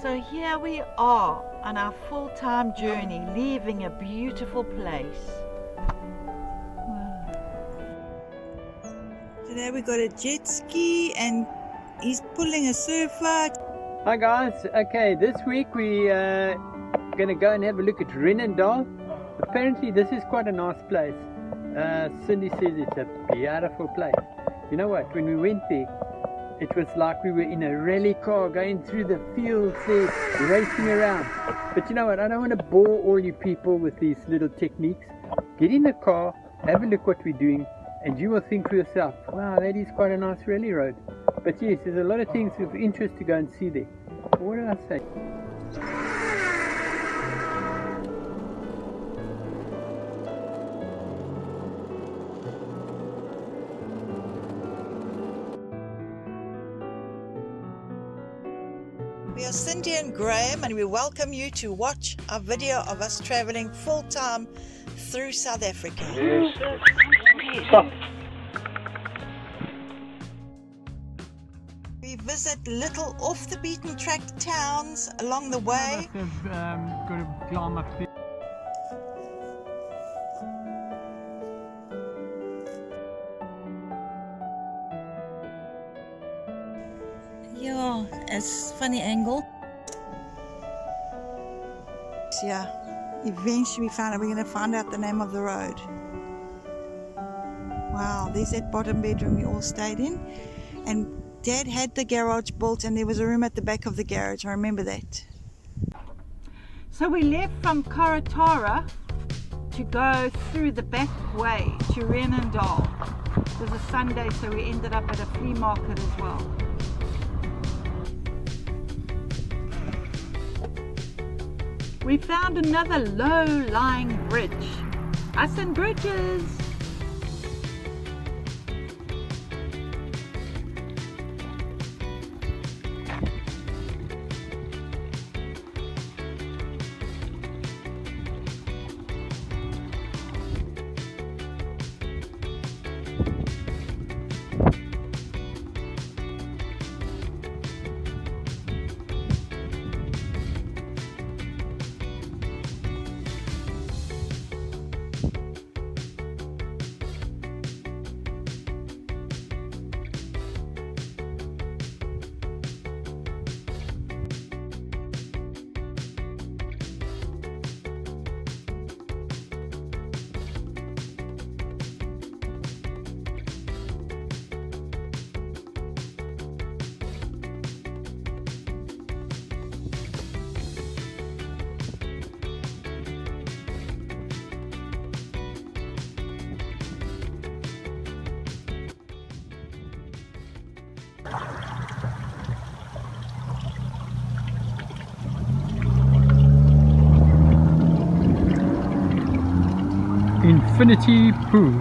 So here we are on our full-time journey, leaving a beautiful place. Wow. Today we got a jet ski and he's pulling a surfer. Hi guys, okay, this week we going to go and have a look at Reenendhal. Apparently this is quite a nice place. Cindy says it's a beautiful place. You know what, when we went there, it was like we were in a rally car going through the fields there, racing around. But you know what, I don't want to bore all you people with these little techniques. Get in the car, have a look what we're doing, and you will think for yourself, wow, that is quite a nice rally road. But yes, there's a lot of things of interest to go and see there. What did I say? We are Cindy and Graham, and we welcome you to watch our video of us traveling full-time through South Africa. Stop. We visit little off-the-beaten-track towns along the way. Got to climb up there. Yeah, it's a funny angle. Yeah, eventually we're going to find out the name of the road. Wow, there's that bottom bedroom we all stayed in. And Dad had the garage built and there was a room at the back of the garage, I remember that. So we left from Karatara to go through the back way to Reenendhal. It was a Sunday, so we ended up at a flea market as well. We found another low-lying bridge. Us and bridges! Infinity Pool.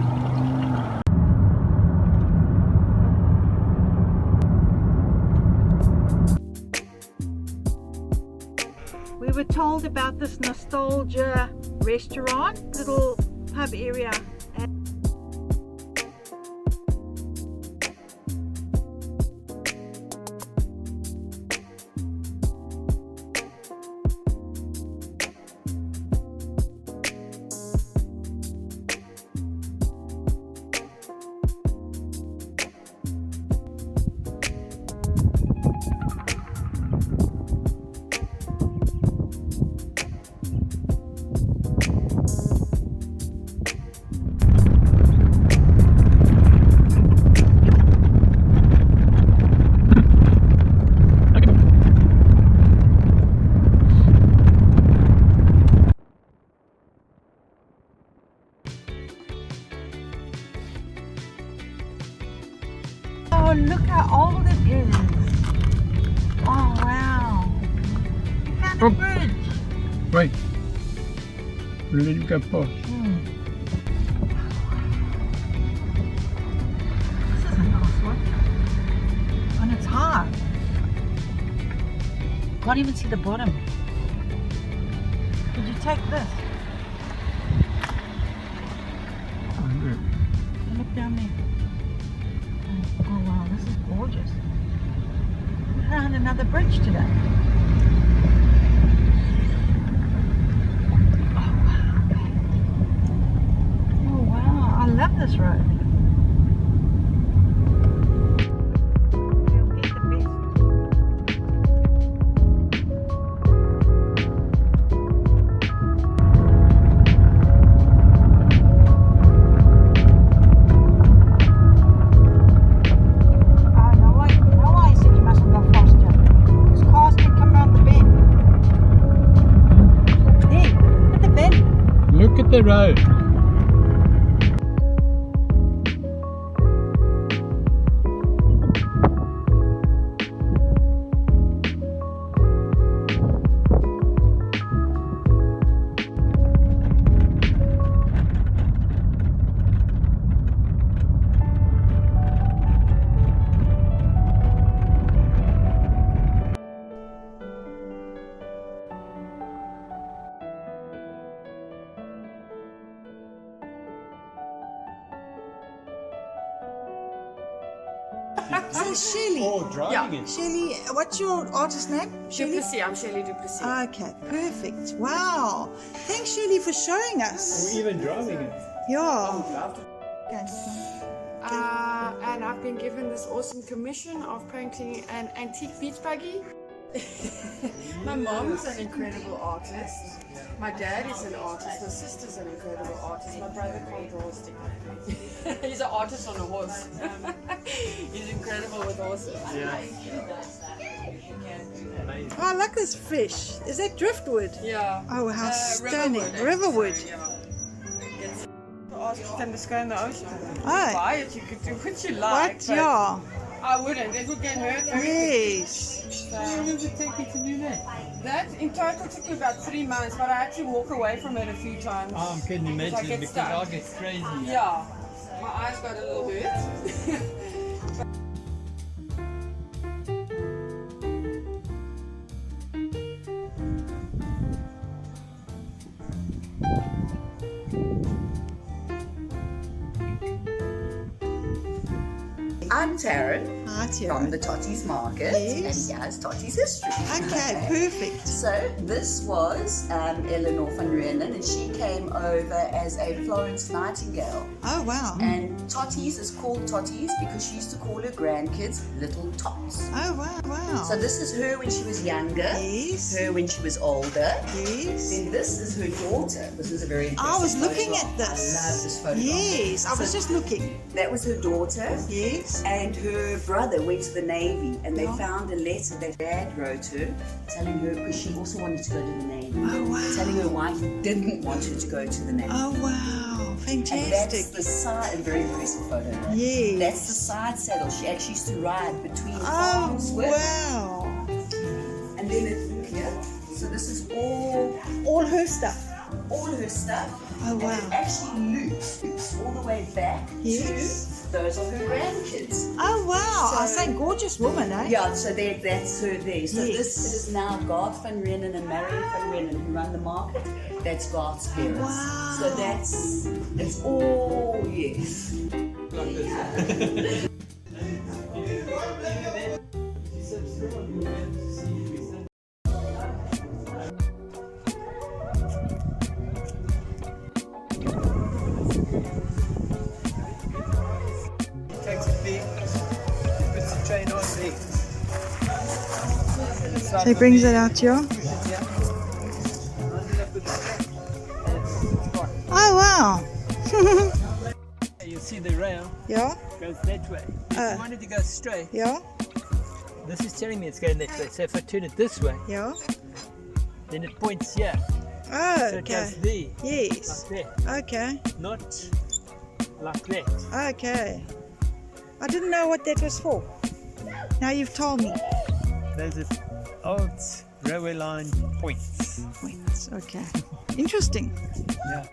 We were told about this nostalgia restaurant, little pub area. Oh, look how old it is. Oh, wow. We found a bridge. Wait. We'll let you go past. This is a nice one. And it's high. Can't even see the bottom. Did you take this? Look down there. Oh wow, this is gorgeous. We found another bridge today. love this road. We'll get the best. No, I said you mustn't go faster. Because cars can come around the bend. There, look at the bend. Look at the road. So Shelley. Oh, driving it. Shelley, what's your artist name? Shelley? Duplessis, I'm Shelley Duplessis. Okay, perfect. Wow. Thanks, Shelley, for showing us. We're even driving it. Yeah. Okay. And I've been given this awesome commission of painting an antique beach buggy. My mom's an incredible artist. My dad is an artist. My sister's an incredible artist. My brother can't draw a stick. He's an artist on a horse. He's incredible with horses. Yeah. Oh, I like this fish. Is that driftwood? Yeah. Oh, how stunning. Riverwood. Riverwood. Ask them to go in the ocean. Oh. Buy it, you could do what you like. What? but Yeah. I wouldn't. It would get hurt. Yes. How long does it take you to do that? That in total took me about 3 months, but I had to walk away from it a few times. Oh, I couldn't Because I imagine get because stuck. I'll get crazy. Yeah, my eyes got a little hurt. I'm Taryn Hi, from Tara. the Totties market, Yes. and here's Totties history. Okay, perfect. So this was Eleanor van Reenendal, and she came over as a Florence Nightingale. Oh, wow. And Totties is called Totties because she used to call her grandkids little tots. Oh, wow, wow. So this is her when she was younger, Yes. her when she was older. Yes. Then this is her daughter. This is a very interesting I was looking photograph. at this. I love this photograph. Yes, I was So just looking. that was her daughter. Yes. And her brother went to the Navy, and they Yeah. found a letter that Dad wrote her, telling her, because she also wanted to go to the Navy, Oh, wow. telling her why he didn't want her to go to the Navy. Oh, wow. And that's Fantastic. the side, a very impressive photo. Right? Yes. That's the side saddle. She actually used to ride between Oh, farms with. wow. And then it here. So this is all Her stuff. her stuff. Oh, wow. And it actually loops all the way back Yes. to those are her grandkids. Oh, wow. I So- say gorgeous woman, eh? Yeah, so that's her there. So Yes. this is now Garth van Reenendal and Mary van Reenendal who run the market. That's Garth's parents. Wow. So it's all, yes. Takes a big, puts the train on big. So he brings it out here. Oh, wow. You see the rail Yeah, goes that way. If you wanted to go straight, yeah, this is telling me it's going that way. So if I turn it this way, yeah. then it points here. Oh, So it goes okay. there, Yes. like that, Okay, not like that. okay. I didn't know what that was for. Now you've told me. Those are old railway line points. Points. Okay. Interesting. Yeah.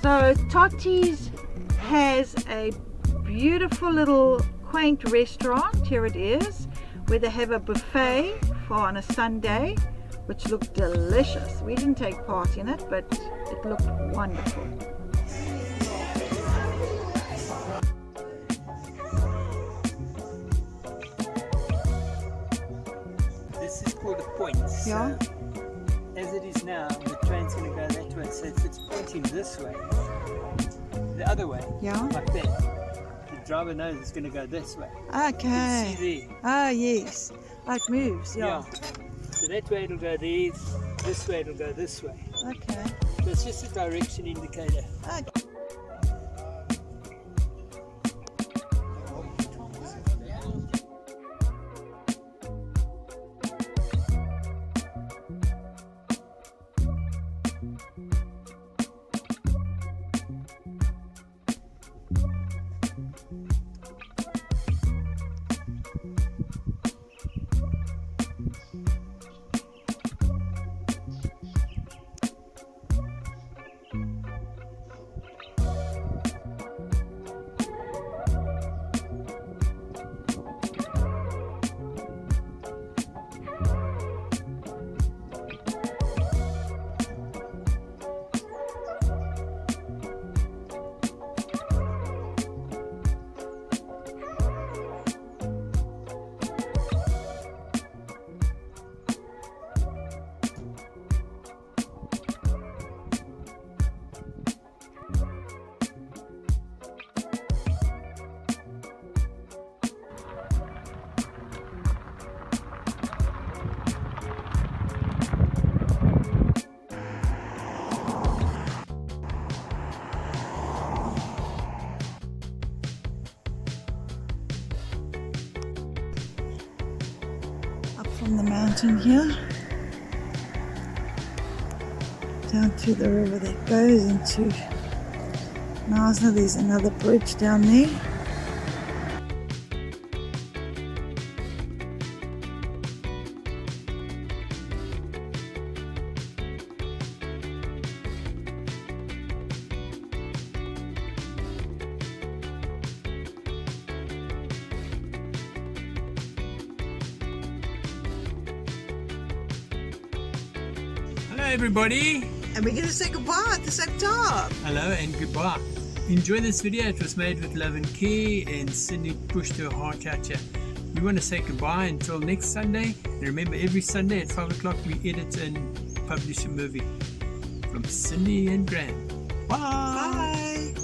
So Totties has a beautiful little quaint restaurant. Here it is, where they have a buffet for on a Sunday, which looked delicious. We didn't take part in it, but it looked wonderful. This is called a point. Yeah. So as it is now, the train's going to go that way. So if it's pointing this way, the other way, Yeah. like that, the driver knows it's going to go this way. Okay. You can see there. Ah, yes. Oh, it moves, yeah. So that way it'll go there, this way it'll go this way. Okay. So it's just a direction indicator. Okay. From the mountain here down to the river that goes into Knysna. There's another bridge down there. Hello everybody! And we're going to say goodbye at the same time. Hello and goodbye. Enjoy this video. It was made with love and care, and Cindy pushed her heart out here. We want to say goodbye until next Sunday. And remember, every Sunday at 5 o'clock we edit and publish a movie. From Cindy and Graham. Bye! Bye.